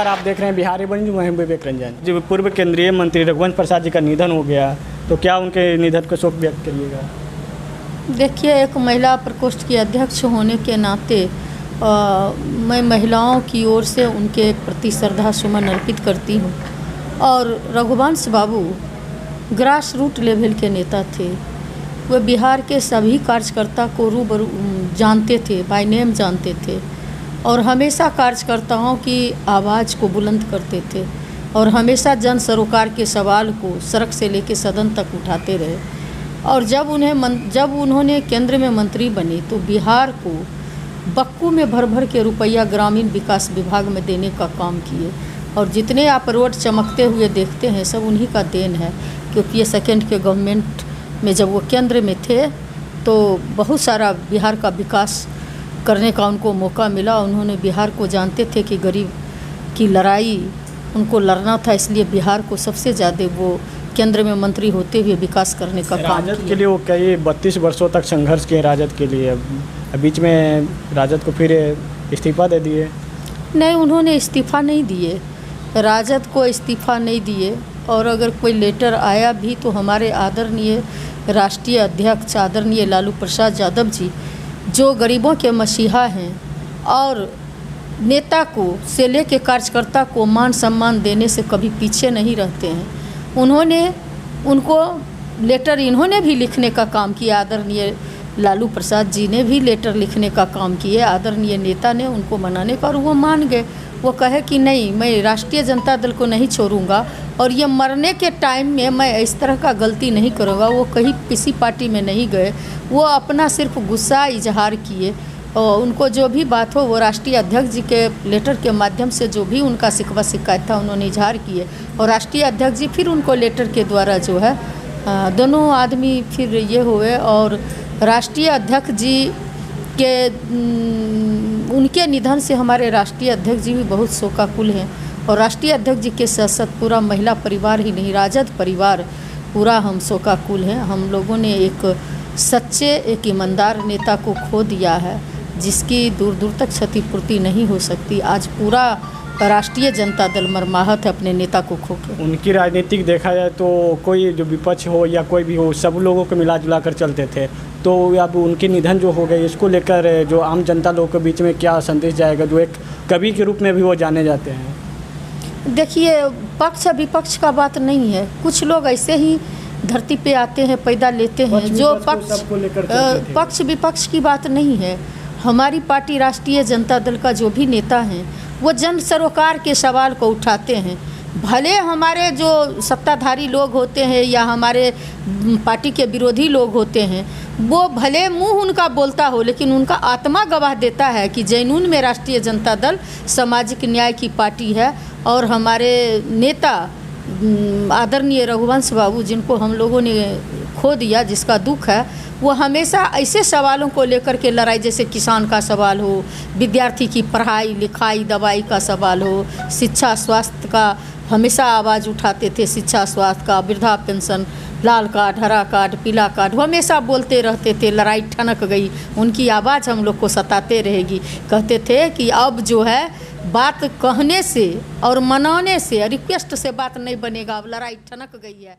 नमस्कार, आप देख रहे हैं बिहारी बंज, मैं विवेक रंजन। जो पूर्व केंद्रीय मंत्री रघुवंश प्रसाद जी का निधन हो गया, तो क्या उनके निधन को शोक व्यक्त करिएगा? देखिए, एक महिला प्रकोष्ठ की अध्यक्ष होने के नाते मैं महिलाओं की ओर से उनके प्रति श्रद्धा सुमन अर्पित करती हूँ। और Raghuvansh Babu grass root level के नेता थे। वे बिहार के सभी कार्यकर्ता को रूबरू जानते थे, बाय नेम जानते थे, और हमेशा कार्यकर्ताओं की आवाज़ को बुलंद करते थे और हमेशा जन सरोकार के सवाल को सड़क से लेकर सदन तक उठाते रहे। और जब उन्होंने केंद्र में मंत्री बने तो बिहार को बक्कू में भर भर के रुपया ग्रामीण विकास विभाग में देने का काम किए। और जितने आप रोड चमकते हुए देखते हैं सब उन्हीं का देन है, क्योंकि ये सेकेंड के गवर्नमेंट में जब वो केंद्र में थे तो बहुत सारा बिहार का विकास करने का उनको मौका मिला। उन्होंने बिहार को जानते थे कि गरीब की लड़ाई उनको लड़ना था, इसलिए बिहार को सबसे ज़्यादा वो केंद्र में मंत्री होते हुए विकास करने का काम राजद के लिए वो कई 32 वर्षों तक संघर्ष किए राजद के लिए। बीच में राजद को फिर इस्तीफा दे दिए। नहीं, उन्होंने इस्तीफा नहीं दिए, राजद को इस्तीफा नहीं दिए। और अगर कोई लेटर आया भी तो हमारे आदरणीय राष्ट्रीय अध्यक्ष आदरणीय लालू प्रसाद यादव जी, जो गरीबों के मसीहा हैं और नेता को से लेके कार्यकर्ता को मान सम्मान देने से कभी पीछे नहीं रहते हैं, उन्होंने उनको लेटर इन्होंने भी लिखने का काम किया। आदरणीय लालू प्रसाद जी ने भी लेटर लिखने का काम किए। आदरणीय नेता ने उनको मनाने का, और वो मान गए। वो कहे कि नहीं, मैं राष्ट्रीय जनता दल को नहीं छोड़ूंगा और ये मरने के टाइम में मैं इस तरह का गलती नहीं करूँगा। वो कहीं किसी पार्टी में नहीं गए, वो अपना सिर्फ गुस्सा इजहार किए। और उनको जो भी बात हो वो राष्ट्रीय अध्यक्ष जी के लेटर के माध्यम से जो भी उनका शिकवा शिकायत था उन्होंने इजहार किए, और राष्ट्रीय अध्यक्ष जी फिर उनको लेटर के द्वारा जो है दोनों आदमी फिर ये हुए। और राष्ट्रीय अध्यक्ष जी के उनके निधन से हमारे राष्ट्रीय अध्यक्ष जी भी बहुत शोकाकुल हैं। और राष्ट्रीय अध्यक्ष जी के साथ साथ पूरा महिला परिवार ही नहीं, राजद परिवार पूरा हम शोकाकुल हैं। हम लोगों ने एक सच्चे, एक ईमानदार नेता को खो दिया है, जिसकी दूर दूर तक क्षतिपूर्ति नहीं हो सकती। आज पूरा राष्ट्रीय जनता दल मरमाहत है अपने नेता को खो के। उनकी राजनीतिक देखा जाए तो कोई जो विपक्ष हो या कोई भी हो, सब लोगों को मिला जुला कर चलते थे। तो अब उनके निधन जो हो गए, इसको लेकर जो आम जनता लोगों के बीच में क्या संदेश जाएगा, जो एक कवि के रूप में भी वो जाने जाते हैं? देखिए, पक्ष विपक्ष का बात नहीं है। कुछ लोग ऐसे ही धरती पे आते हैं, पैदा लेते हैं। जो पक्ष विपक्ष की बात नहीं है। हमारी पार्टी राष्ट्रीय जनता दल का जो भी नेता हैं वो जन सरोकार के सवाल को उठाते हैं। भले हमारे जो सत्ताधारी लोग होते हैं या हमारे पार्टी के विरोधी लोग होते हैं, वो भले मुंह उनका बोलता हो, लेकिन उनका आत्मा गवाह देता है कि जैनून में राष्ट्रीय जनता दल सामाजिक न्याय की पार्टी है। और हमारे नेता आदरणीय रघुवंश बाबू, जिनको हम लोगों ने खो दिया, जिसका दुख है, वो हमेशा ऐसे सवालों को लेकर के लड़ाई, जैसे किसान का सवाल हो, विद्यार्थी की पढ़ाई लिखाई दवाई का सवाल हो, शिक्षा स्वास्थ्य का हमेशा आवाज़ उठाते थे। शिक्षा स्वास्थ्य का, वृद्धा पेंशन, लाल कार्ड, हरा कार्ड, पीला कार्ड, हमेशा बोलते रहते थे। लड़ाई ठनक गई, उनकी आवाज़ हम लोग को सताते रहेगी। कहते थे कि अब जो है बात कहने से और मनाने से, रिक्वेस्ट से बात नहीं बनेगा, अब लड़ाई ठनक गई है।